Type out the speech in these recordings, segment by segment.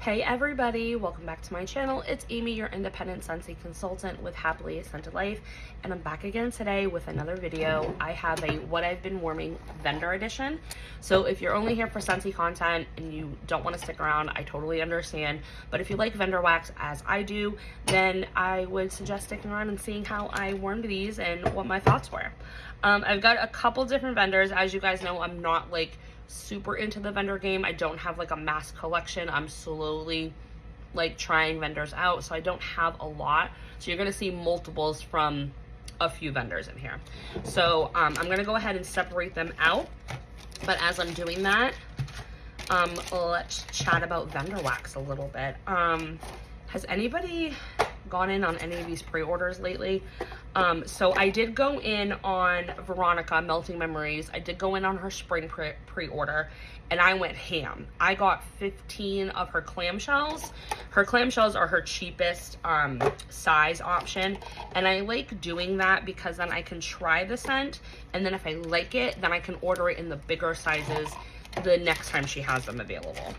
Hey everybody, welcome back to my channel. It's Amy, your independent Scentsy consultant with Happily Scented Life, and I'm back again today with another video. I have a What I've Been Warming vendor edition. So if you're only here for Scentsy content and you don't want to stick around, I totally understand. But if you like vendor wax as I do, then I would suggest sticking around and seeing how I warmed these and what my thoughts were. I've got a couple different vendors. As you guys know, I'm not like super into the vendor game. I don't have like a mass collection. I'm slowly like trying vendors out, so I don't have a lot. So you're gonna see multiples from a few vendors in here. So I'm gonna go ahead and separate them out. But as I'm doing that, let's chat about vendor wax a little bit. Has anybody gone in on any of these pre-orders lately? So I did go in on Veronica, Melting Memories. I did go in on her spring pre-order, and I went ham. I got 15 of her clamshells. Her clamshells are her cheapest size option, and I like doing that because then I can try the scent, and then if I like it, then I can order it in the bigger sizes the next time she has them available.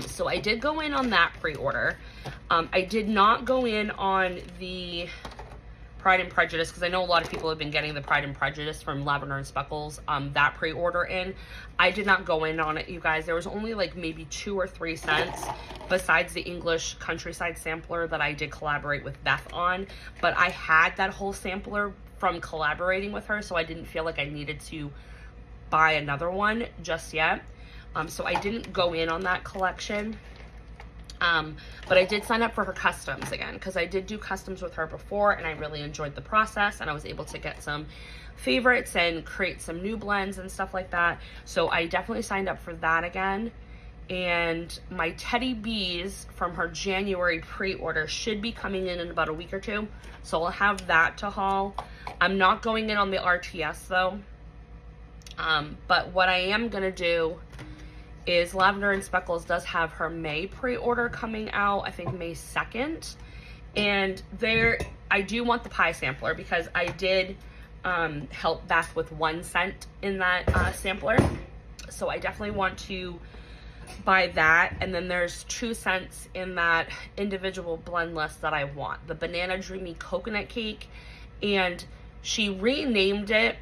So I did go in on that pre-order. I did not go in on the Pride and Prejudice because I know a lot of people have been getting the Pride and Prejudice from Lavender and Speckles, that pre-order in. I did not go in on it, you guys. There was only like maybe 2 or 3 scents besides the English Countryside sampler that I did collaborate with Beth on. But I had that whole sampler from collaborating with her, so I didn't feel like I needed to buy another one just yet. So I didn't go in on that collection. But I did sign up for her customs again because I did do customs with her before and I really enjoyed the process, and I was able to get some favorites and create some new blends and stuff like that. So I definitely signed up for that again. And my Teddy Bees from her January pre-order should be coming in about a week or 2. So I'll have that to haul. I'm not going in on the RTS though. But what I am going to do is Lavender and Speckles does have her May pre-order coming out, I think May 2nd. And there, I do want the pie sampler because I did help Beth with 1 scent in that sampler. So I definitely want to buy that. And then there's 2 scents in that individual blend list that I want. The Banana Dreamy Coconut Cake, and she renamed it,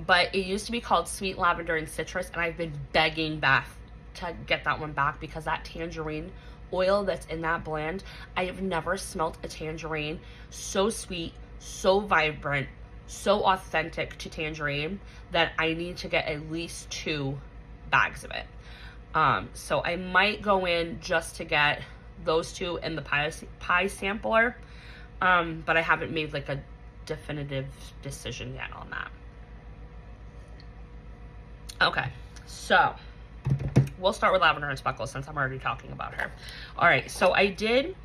but it used to be called Sweet Lavender and Citrus, and I've been begging Beth to get that one back because that tangerine oil that's in that blend, I have never smelt a tangerine so sweet, so vibrant, so authentic to tangerine that I need to get at least 2 bags of it. So I might go in just to get those 2 and the pie sampler, but I haven't made like a definitive decision yet on that. Okay, so we'll start with Lavender and Speckles since I'm already talking about her. All right, so I did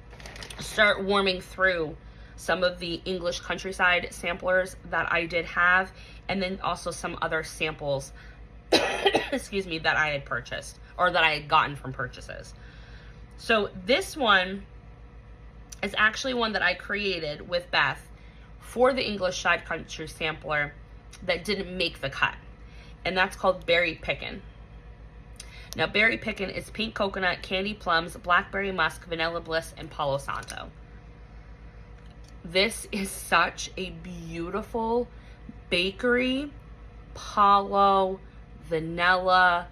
start warming through some of the English Countryside samplers that I did have, and then also some other samples, excuse me, that I had purchased or that I had gotten from purchases. So this one is actually one that I created with Beth for the English Side Country sampler that didn't make the cut. And that's called Berry Pickin'. Now, Berry Pickin' is pink coconut, candy plums, blackberry musk, vanilla bliss, and Palo Santo. This is such a beautiful bakery, Palo, vanilla,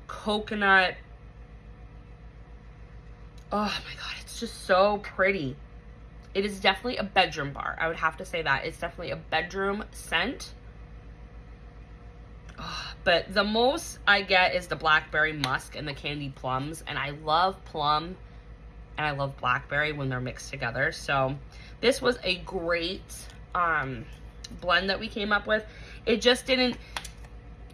coconut. Oh my God, it's just so pretty. It is definitely a bedroom bar. I would have to say that. It's definitely a bedroom scent. But the most I get is the blackberry musk and the candy plums, and I love plum and I love blackberry when they're mixed together. So this was a great blend that we came up with. It just didn't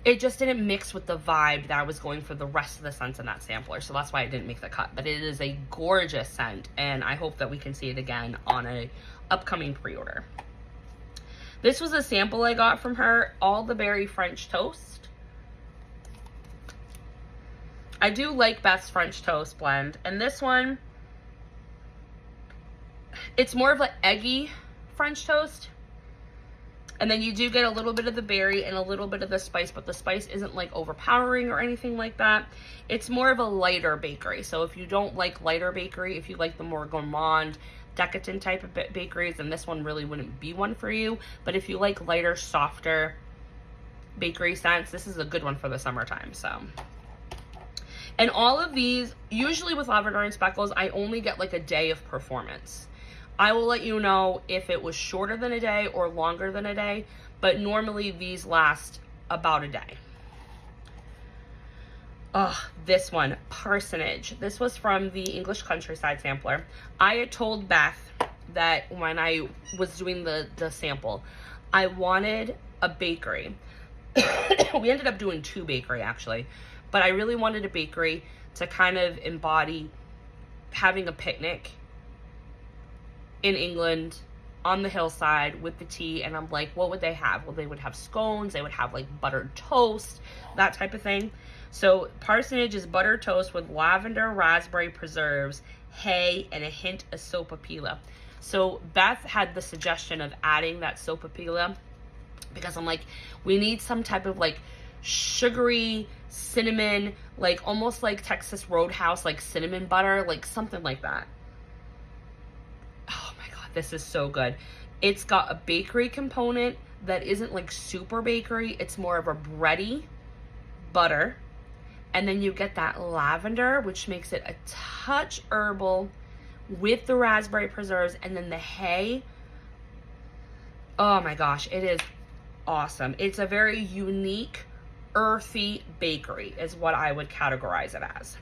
mix with the vibe that I was going for the rest of the scents in that sampler, so that's why it didn't make the cut. But it is a gorgeous scent, and I hope that we can see it again on a upcoming pre-order. This was a sample I got from her, All the Berry French Toast. I do like Beth's French Toast blend, and this one, it's more of an eggy French toast. And then you do get a little bit of the berry and a little bit of the spice, but the spice isn't like overpowering or anything like that. It's more of a lighter bakery. So if you don't like lighter bakery, if you like the more gourmand, decadent type of bakeries, then this one really wouldn't be one for you. But if you like lighter, softer bakery scents, this is a good one for the summertime. So, and all of these, usually with Lavender and Speckles, I only get like a day of performance. I will let you know if it was shorter than a day or longer than a day, but normally these last about a day. Oh, this one, Parsonage. This was from the English Countryside sampler. I had told Beth that when I was doing the sample, I wanted a bakery. We ended up doing 2 bakery actually, but I really wanted a bakery to kind of embody having a picnic in England on the hillside with the tea. And I'm like, what would they have? Well, they would have scones, they would have like buttered toast, that type of thing. So Parsonage is buttered toast with lavender, raspberry preserves, hay, and a hint of sopapilla. So Beth had the suggestion of adding that sopapilla because I'm like, we need some type of like sugary cinnamon, like almost like Texas Roadhouse, like cinnamon butter, like something like that. Oh my God, this is so good. It's got a bakery component that isn't like super bakery. It's more of a bready butter. And then you get that lavender, which makes it a touch herbal with the raspberry preserves, and then the hay. Oh my gosh, it is awesome. It's a very unique, earthy bakery is what I would categorize it as.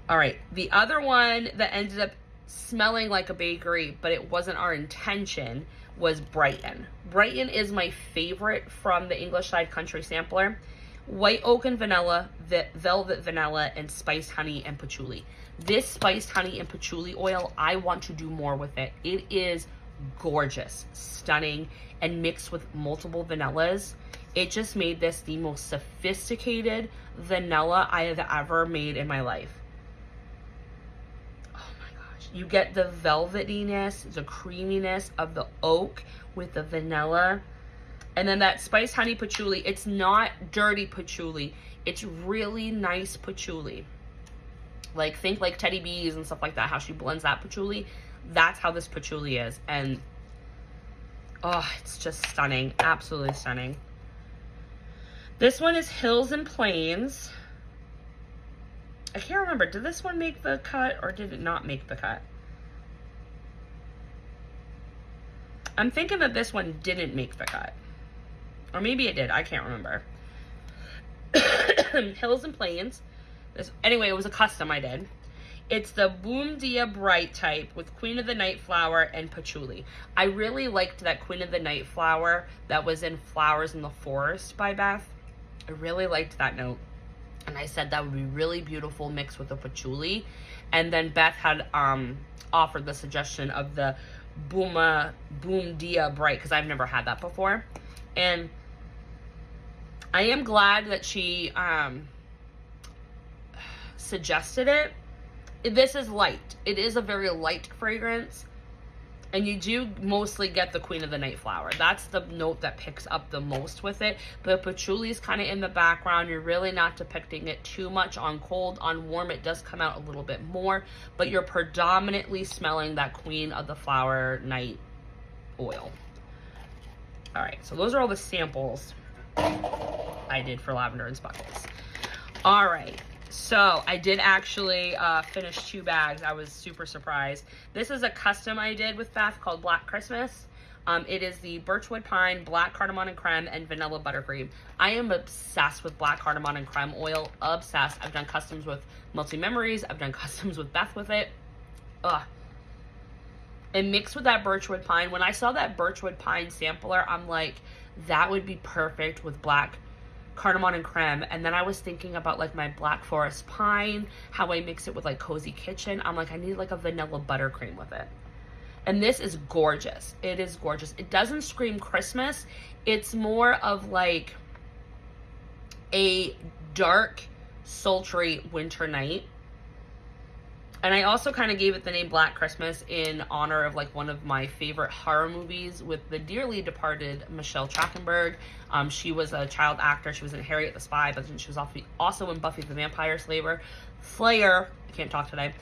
All right, the other one that ended up smelling like a bakery, but it wasn't our intention, was Brighton. Brighton is my favorite from the English Side Country sampler. White oak and vanilla, velvet vanilla, and spiced honey and patchouli. This spiced honey and patchouli oil, I want to do more with it. It is gorgeous, stunning, and mixed with multiple vanillas. It just made this the most sophisticated vanilla I have ever made in my life. Oh my gosh. You get the velvetiness, the creaminess of the oak with the vanilla. And then that spiced honey patchouli, it's not dirty patchouli. It's really nice patchouli. Like, think like Teddy B's and stuff like that, how she blends that patchouli. That's how this patchouli is. And, oh, it's just stunning. Absolutely stunning. This one is Hills and Plains. I can't remember. Did this one make the cut or did it not make the cut? I'm thinking that this one didn't make the cut. Or maybe it did. I can't remember. Hills and Plains. Anyway, it was a custom I did. It's the Boom Dia Bright type with Queen of the Night flower and patchouli. I really liked that Queen of the Night flower that was in Flowers in the Forest by Beth. I really liked that note. And I said that would be really beautiful mixed with the patchouli. And then Beth had offered the suggestion of the Boom Dia Bright, because I've never had that before. And I am glad that she suggested it. This is light. It is a very light fragrance. And you do mostly get the Queen of the Night flower. That's the note that picks up the most with it. The patchouli is kind of in the background. You're really not depicting it too much on cold. On warm, it does come out a little bit more. But you're predominantly smelling that Queen of the Flower Night oil. All right, so those are all the samples I did for Lavender and Speckles. All right, so I did actually finish 2 bags. I was super surprised. This is a custom I did with Beth called Black Christmas. It is the Birchwood Pine, Black Cardamom and Creme, and Vanilla Buttercream. I am obsessed with Black Cardamom and Creme oil. Obsessed. I've done customs with Multi Memories. I've done customs with Beth with it. Ugh. And mixed with that Birchwood Pine. When I saw that Birchwood Pine sampler, I'm like, that would be perfect with Black Cardamom and Creme. And then I was thinking about like my Black Forest Pine, how I mix it with like Cozy Kitchen. I'm like, I need like a vanilla buttercream with it. And this is gorgeous. It is gorgeous. It doesn't scream Christmas. It's more of like a dark, sultry winter night. And I also kind of gave it the name Black Christmas in honor of like one of my favorite horror movies with the dearly departed Michelle Trachtenberg. She was a child actor. She was in Harriet the Spy, but then she was also in Buffy the Vampire Slayer. I can't talk today.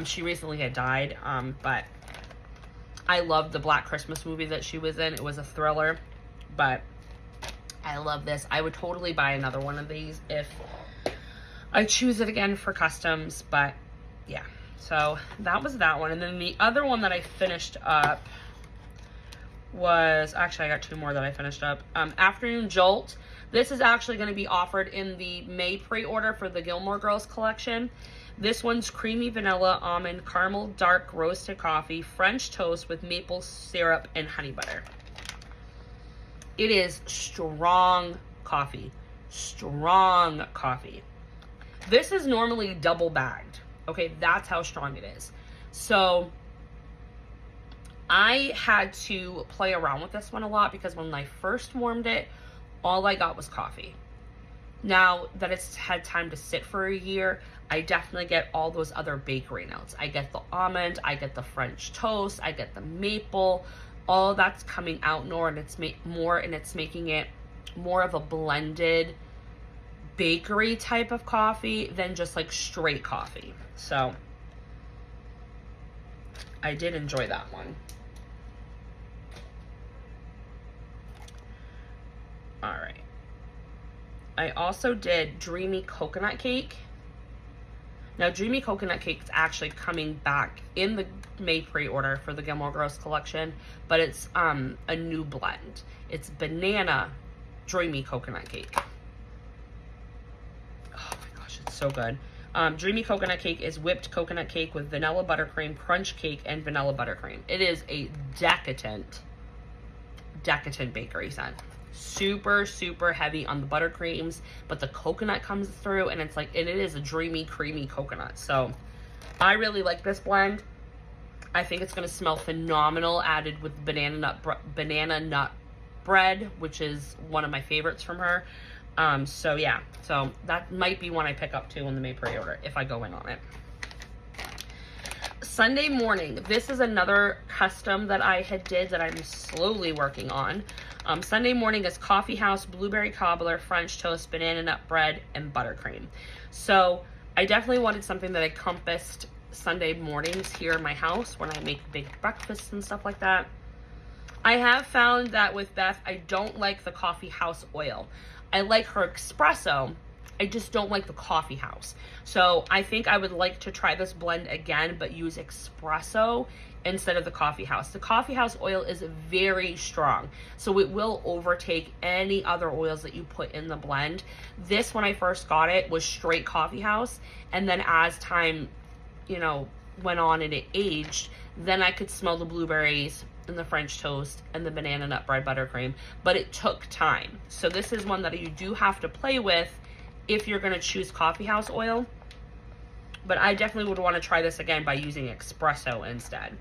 She recently had died, but I loved the Black Christmas movie that she was in. It was a thriller, but I love this. I would totally buy another one of these if I choose it again for customs, but yeah. So that was that one. And then the other one that I finished up was, actually I got two more that I finished up. Afternoon Jolt. This is actually going to be offered in the May pre-order for the Gilmore Girls collection. This one's creamy vanilla, almond, caramel, dark roasted coffee, French toast with maple syrup and honey butter. It is strong coffee. Strong coffee. This is normally double bagged. Okay, that's how strong it is. So I had to play around with this one a lot because when I first warmed it, all I got was coffee. Now that it's had time to sit for a year, I definitely get all those other bakery notes. I get the almond, I get the French toast, I get the maple. All that's coming out more, and it's making it more of a blended bakery type of coffee than just like straight coffee. So I did enjoy that one. All right. I also did Dreamy Coconut Cake. Now, Dreamy Coconut Cake is actually coming back in the May pre-order for the Gilmore Girls collection, but it's a new blend. It's banana Dreamy Coconut Cake. Oh my gosh, it's so good. Dreamy Coconut Cake is whipped coconut cake with vanilla buttercream, crunch cake, and vanilla buttercream. It is a decadent bakery scent. Super, super heavy on the buttercreams, but the coconut comes through, and it's like, and it is a dreamy, creamy coconut. So I really like this blend. I think it's going to smell phenomenal added with banana nut bread, which is one of my favorites from her. So yeah, so that might be one I pick up too in the May pre-order if I go in on it. Sunday morning, this is another custom that I had did that I'm slowly working on. Sunday morning is coffee house, blueberry cobbler, French toast, banana nut bread, and buttercream. So I definitely wanted something that encompassed Sunday mornings here in my house when I make big breakfasts and stuff like that. I have found that with Beth, I don't like the coffee house oil. I like her espresso. I just don't like the coffee house. So I think I would like to try this blend again, but use espresso instead of the coffee house. The coffee house oil is very strong, so it will overtake any other oils that you put in the blend. This, when I first got it, was straight coffee house, and then as time, went on and it aged, then I could smell the blueberries and the French toast and the banana nut bread buttercream, but it took time. So this is one that you do have to play with if you're going to choose coffee house oil, but I definitely would want to try this again by using espresso instead.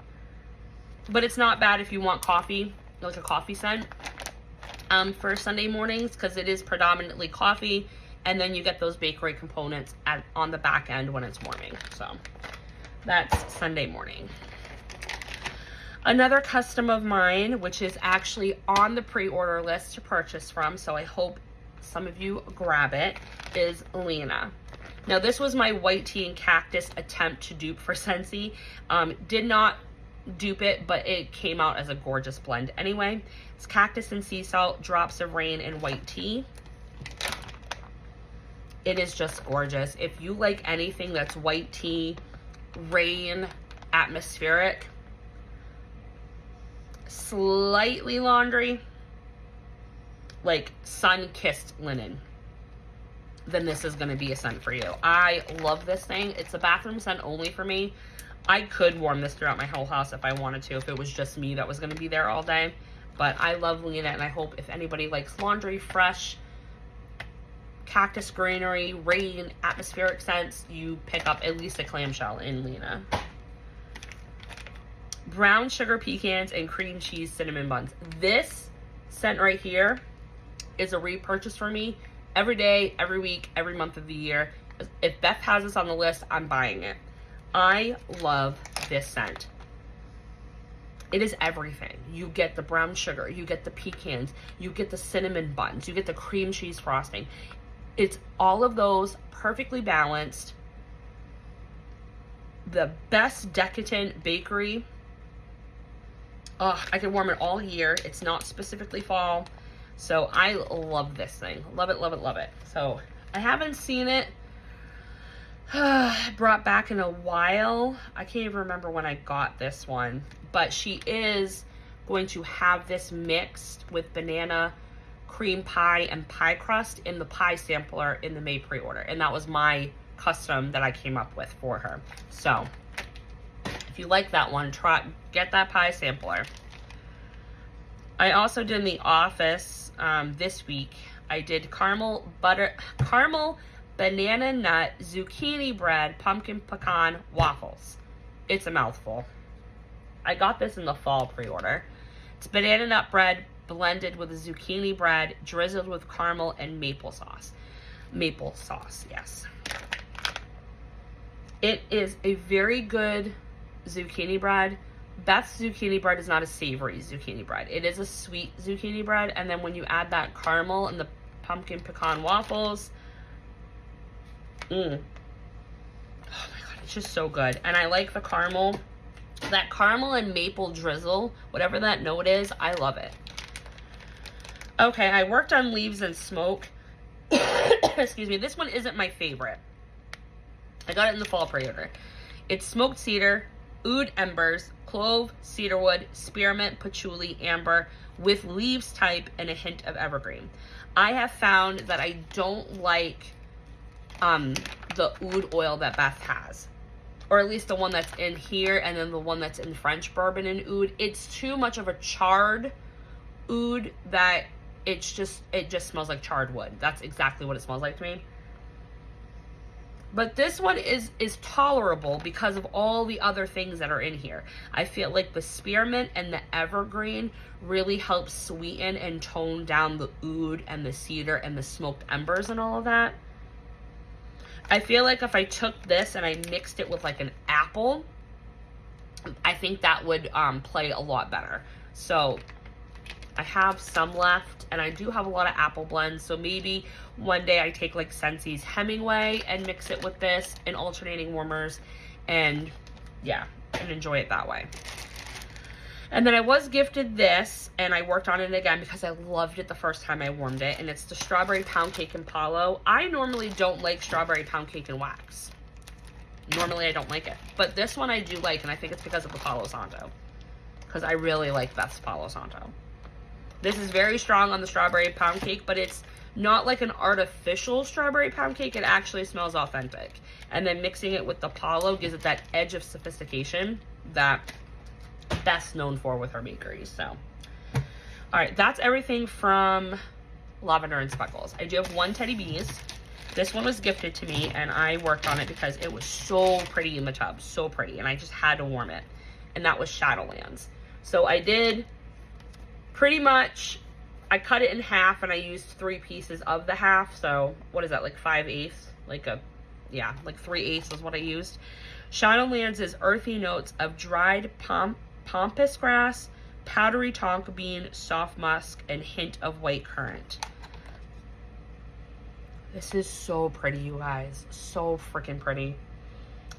But it's not bad if you want coffee, like a coffee scent, for Sunday mornings, because it is predominantly coffee, and then you get those bakery components on the back end when it's warming. So that's Sunday morning. Another custom of mine, which is actually on the pre-order list to purchase from, so I hope some of you grab it, is Lena. Now, this was my white tea and cactus attempt to dupe for Scentsy. Did not dupe it, but it came out as a gorgeous blend anyway. It's cactus and sea salt, drops of rain, and white tea. It is just gorgeous. If you like anything that's white tea, rain, atmospheric, slightly laundry, like sun-kissed linen, then this is going to be a scent for you. I love this thing. It's a bathroom scent only for me. I could warm this throughout my whole house if I wanted to, if it was just me that was going to be there all day. But I love Lena, and I hope if anybody likes laundry, fresh, cactus greenery, rain, atmospheric scents, you pick up at least a clamshell in Lena. Brown sugar pecans and cream cheese cinnamon buns. This scent right here is a repurchase for me every day, every week, every month of the year. If Beth has this on the list, I'm buying it. I love this scent. It is everything. You get the brown sugar, you get the pecans, you get the cinnamon buns, you get the cream cheese frosting. It's all of those perfectly balanced. The best decadent bakery. Oh, I can warm it all year. It's not specifically fall. So I love this thing. Love it, love it, love it. So I haven't seen it brought back in a while. I can't even remember when I got this one. But she is going to have this mixed with banana cream pie and pie crust in the pie sampler in the May pre-order. And that was my custom that I came up with for her. So if you like that one, get that pie sampler. I also did in the office this week. I did caramel banana nut zucchini bread pumpkin pecan waffles. It's a mouthful. I got this in the fall pre-order. It's banana nut bread blended with a zucchini bread, drizzled with caramel and maple sauce. Maple sauce, yes. It is a very good zucchini bread. Beth's zucchini bread is not a savory zucchini bread. It is a sweet zucchini bread. And then when you add that caramel and the pumpkin pecan waffles, oh my God, it's just so good. And I like the caramel. That caramel and maple drizzle, whatever that note is, I love it. Okay, I worked on Leaves and Smoke. Excuse me, this one isn't my favorite. I got it in the fall pre-order. It's smoked cedar, oud embers, clove, cedarwood, spearmint, patchouli, amber, with leaves type and a hint of evergreen. I have found that I don't like the oud oil that Beth has. Or at least the one that's in here and then the one that's in French bourbon and oud. It's too much of a charred oud that it just smells like charred wood. That's exactly what it smells like to me. But this one is tolerable because of all the other things that are in here. I feel like the spearmint and the evergreen really helps sweeten and tone down the oud and the cedar and the smoked embers and all of that. I feel like if I took this and I mixed it with like an apple, I think that would play a lot better. So I have some left, and I do have a lot of apple blends. So maybe one day I take like Scentsi's Hemingway and mix it with this in alternating warmers, and yeah, and enjoy it that way. And then I was gifted this, and I worked on it again because I loved it the first time I warmed it, and it's the Strawberry Pound Cake and Palo. I normally don't like Strawberry Pound Cake and Wax. Normally I don't like it. But this one I do like, and I think it's because of the Palo Santo. Because I really like Beth's Palo Santo. This is very strong on the Strawberry Pound Cake, but it's not like an artificial Strawberry Pound Cake. It actually smells authentic. And then mixing it with the Palo gives it that edge of sophistication that Beth's known for with her bakeries. So, all right, that's everything from Lavender and Speckles. I do have one Teddy Bees. This one was gifted to me, and I worked on it because it was so pretty in the tub, so pretty, and I just had to warm it. And that was Shadowlands. So I did pretty much, I cut it in half, and I used 3 pieces of the half. So what is that, like 5/8? Like 3/8 is what I used. Shadowlands is earthy notes of dried pampas grass, powdery tonka bean, soft musk, and hint of white currant. This is so pretty, you guys. So freaking pretty.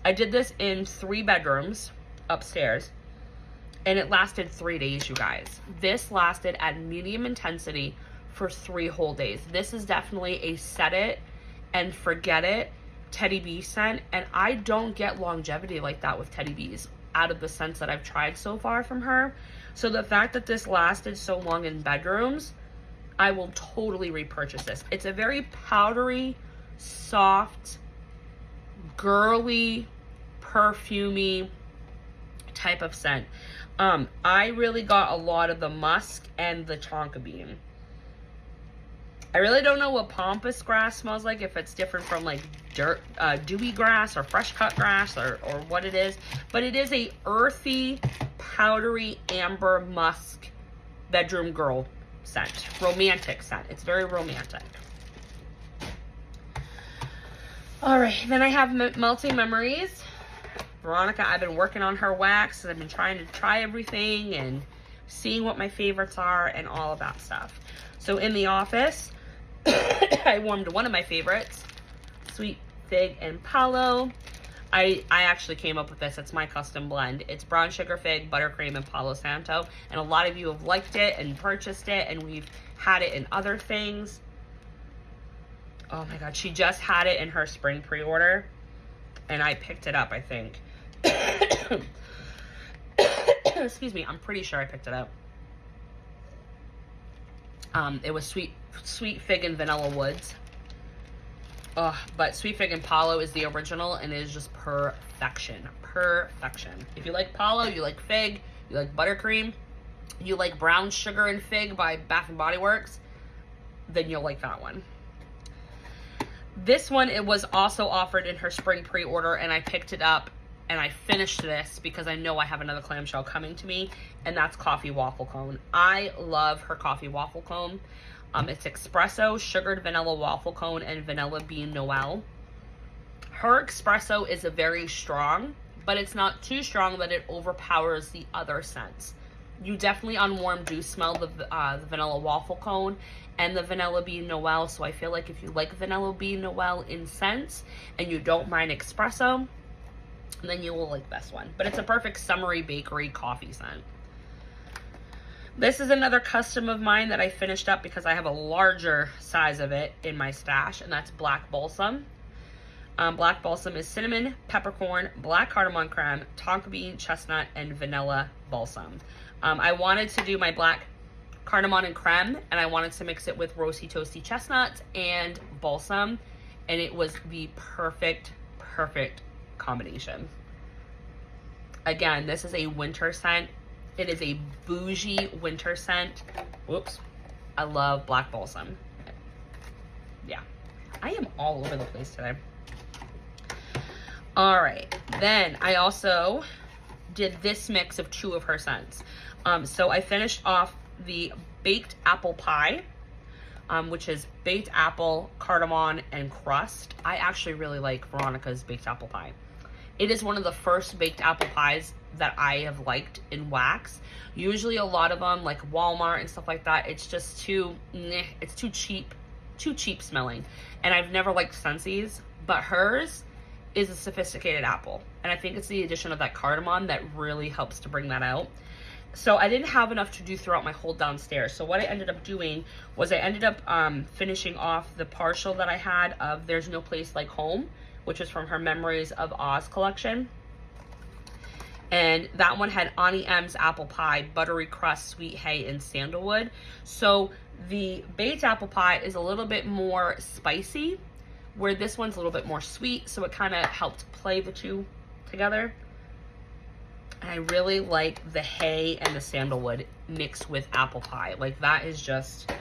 I did this in 3 bedrooms upstairs, and it lasted 3 days, you guys. This lasted at medium intensity for 3 whole days. This is definitely a set it and forget it Teddy Bee scent, and I don't get longevity like that with Teddy Bees out of the scents that I've tried so far from her. So the fact that this lasted so long in bedrooms, I will totally repurchase this. It's a very powdery, soft, girly, perfumey type of scent. I really got a lot of the musk and the tonka bean. I really don't know what pampas grass smells like, if it's different from like dewy grass or fresh cut grass or what it is. But it is a earthy, powdery, amber musk bedroom girl scent. Romantic scent. It's very romantic. All right, then I have Melting Memories. Veronica, I've been working on her wax. I've been trying to try everything and seeing what my favorites are and all of that stuff. So in the office, I warmed one of my favorites, Sweet Fig and Palo. I actually came up with this. It's my custom blend. It's brown sugar fig, buttercream, and Palo Santo. And a lot of you have liked it and purchased it, and we've had it in other things. Oh my God, she just had it in her spring pre-order, and I picked it up, I think. Excuse me, I'm pretty sure I picked it up. It was sweet fig and vanilla woods. But Sweet Fig and Palo is the original, and it is just perfection. Perfection. If you like Palo, you like fig, you like buttercream, you like brown sugar and fig by Bath and Body Works, then you'll like that one. This one, it was also offered in her spring pre-order, and I picked it up, and I finished this because I know I have another clamshell coming to me, and that's Coffee Waffle Cone. I love her Coffee Waffle Cone. It's espresso, sugared vanilla waffle cone, and vanilla bean Noel. Her espresso is a very strong, but it's not too strong that it overpowers the other scents. You definitely on warm do smell the vanilla waffle cone and the vanilla bean Noel. So I feel like if you like vanilla bean Noel in scents and you don't mind espresso, then you will like this one. But it's a perfect summery bakery coffee scent. This is another custom of mine that I finished up because I have a larger size of it in my stash, and that's Black Balsam. Black Balsam is cinnamon, peppercorn, black cardamom creme, tonka bean, chestnut, and vanilla balsam. I wanted to do my black cardamom and creme, and I wanted to mix it with roasty toasty chestnuts and balsam, and it was the perfect combination. Again, this is a winter scent. It is a bougie winter scent. Whoops. I love Black Balsam. Yeah. I am all over the place today. All right. Then I also did this mix of two of her scents. So I finished off the baked apple pie, which is baked apple, cardamom, and crust. I actually really like Veronica's baked apple pie. It is one of the first baked apple pies that I have liked in wax. Usually a lot of them, like Walmart and stuff like that, it's just too, it's too cheap smelling. And I've never liked Scentsys, but hers is a sophisticated apple. And I think it's the addition of that cardamom that really helps to bring that out. So I didn't have enough to do throughout my whole downstairs. So what I ended up doing was I ended up finishing off the partial that I had of There's No Place Like Home, which is from her Memories of Oz collection. And that one had Ani M's apple pie, buttery crust, sweet hay, and sandalwood. So the baked apple pie is a little bit more spicy, where this one's a little bit more sweet. So it kind of helped play the two together. And I really like the hay and the sandalwood mixed with apple pie. Like, that is just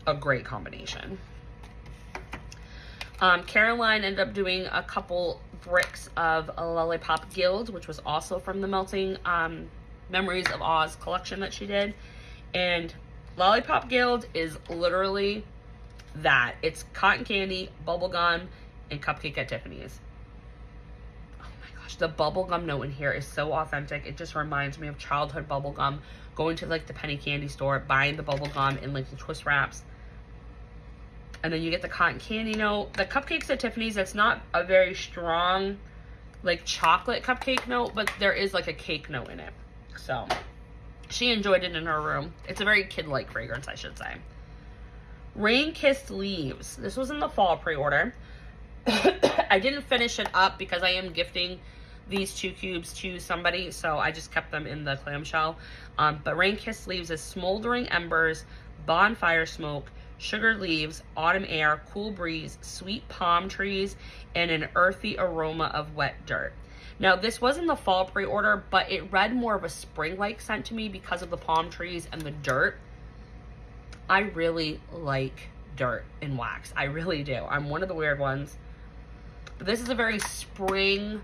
a great combination. Caroline ended up doing a couple bricks of a Lollipop Guild, which was also from the Melting Memories of Oz collection that she did. And Lollipop Guild is literally that. It's cotton candy, bubblegum, and cupcake at Tiffany's. Oh my gosh, the bubblegum note in here is so authentic. It just reminds me of childhood bubblegum, going to like the penny candy store, buying the bubblegum in like the twist wraps. And then you get the cotton candy note. The cupcakes at Tiffany's, it's not a very strong, like, chocolate cupcake note, but there is, like, a cake note in it. So, she enjoyed it in her room. It's a very kid-like fragrance, I should say. Rain Kissed Leaves. This was in the fall pre-order. I didn't finish it up because I am gifting these 2 cubes to somebody, so I just kept them in the clamshell. But Rain Kissed Leaves is smoldering embers, bonfire smoke, sugared leaves, autumn air, cool breeze, sweet palm trees, and an earthy aroma of wet dirt. Now, this was in the fall pre-order, but it read more of a spring-like scent to me because of the palm trees and the dirt. I really like dirt in wax. I really do. I'm one of the weird ones. But this is a very springtime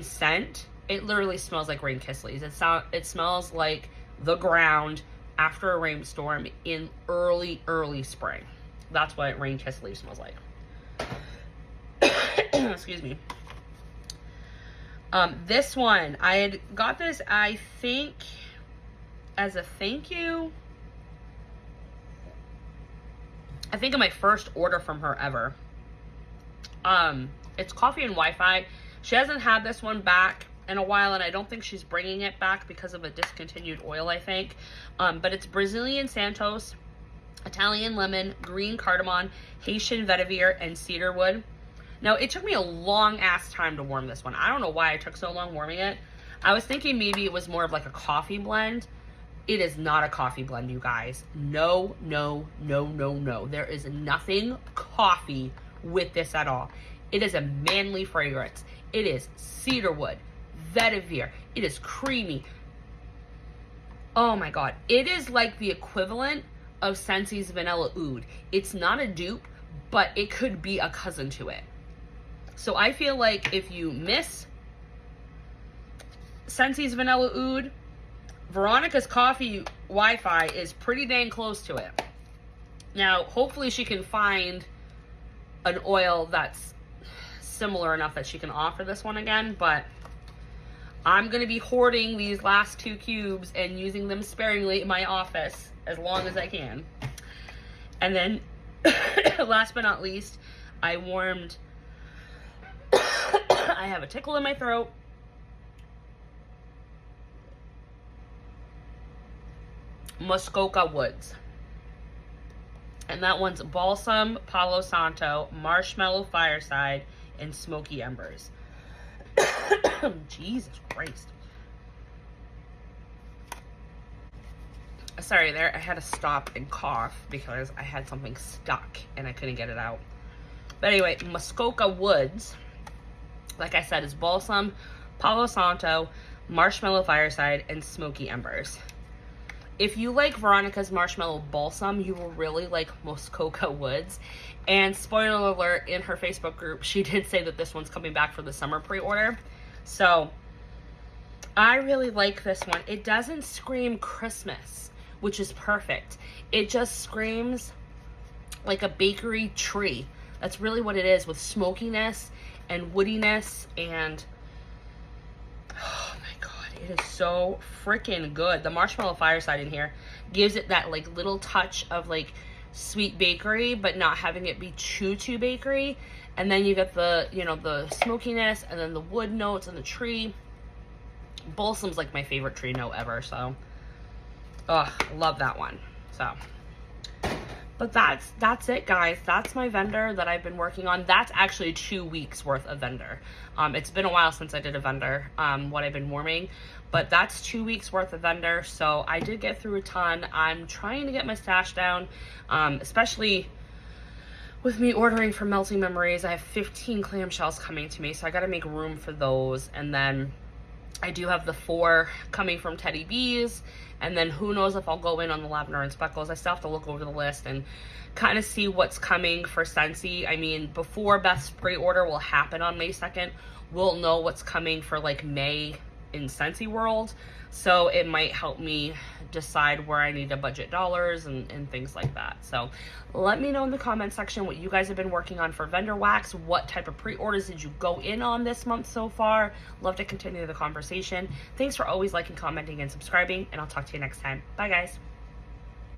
scent. It literally smells like Rain Kissed Leaves. It smells like the ground after a rainstorm in early spring. That's what Rain Kissed Leaves smells like. Excuse me. This one, I had got this, I think, as a thank you. I think in my first order from her ever. It's Coffee and Wi-Fi. She hasn't had this one back in a while, and I don't think she's bringing it back because of a discontinued oil, I think. But it's Brazilian Santos, Italian lemon, green cardamom, Haitian vetiver, and cedarwood. Now, it took me a long ass time to warm this one. I don't know why it took so long warming it. I was thinking maybe it was more of like a coffee blend. It is not a coffee blend, you guys. No, no, no, no, no. There is nothing coffee with this at all. It is a manly fragrance. It is cedarwood, vetiver. It is creamy. Oh my God. It is like the equivalent of Scentsi's Vanilla Oud. It's not a dupe, but it could be a cousin to it. So I feel like if you miss Scentsi's Vanilla Oud, Veronica's Coffee Wi-Fi is pretty dang close to it. Now, hopefully she can find an oil that's similar enough that she can offer this one again, but I'm going to be hoarding these last 2 cubes and using them sparingly in my office as long as I can. And then, last but not least, I warmed... I have a tickle in my throat. Muskoka Woods. And that one's Balsam, Palo Santo, Marshmallow Fireside, and Smoky Embers. Jesus Christ. Sorry there, I had to stop and cough because I had something stuck and I couldn't get it out. But anyway, Muskoka Woods, like I said, is Balsam, Palo Santo, Marshmallow Fireside, and Smoky Embers. If you like Veronica's Marshmallow Balsam, you will really like Muskoka Woods. And spoiler alert, in her Facebook group, she did say that this one's coming back for the summer pre-order. So, I really like this one. It doesn't scream Christmas, which is perfect. It just screams like a bakery tree. That's really what it is, with smokiness and woodiness, and oh my God, it is so freaking good. The Marshmallow Fireside in here gives it that like little touch of like sweet bakery, but not having it be too bakery. And then you get the, you know, the smokiness and then the wood notes and the tree. Balsam's like my favorite tree note ever, so love that one. So, but that's it, guys. That's my vendor that I've been working on. That's actually 2 weeks worth of vendor. It's been a while since I did a vendor, what I've been warming, but that's 2 weeks worth of vendor. So I did get through a ton. I'm trying to get my stash down, especially with me ordering for Melting Memories. I have 15 clamshells coming to me, so I got to make room for those. And then I do have the 4 coming from Teddy B's, and then who knows if I'll go in on the Lavender and Speckles. I still have to look over the list and kind of see what's coming for Scentsy. I mean, before Beth's pre-order will happen on May 2nd, we'll know what's coming for like May in Scentsy World. So it might help me decide where I need to budget dollars and things like that. So let me know in the comment section what you guys have been working on for vendor wax. What type of pre-orders did you go in on this month so far? Love to continue the conversation. Thanks for always liking, commenting, and subscribing, and I'll talk to you next time. Bye, guys.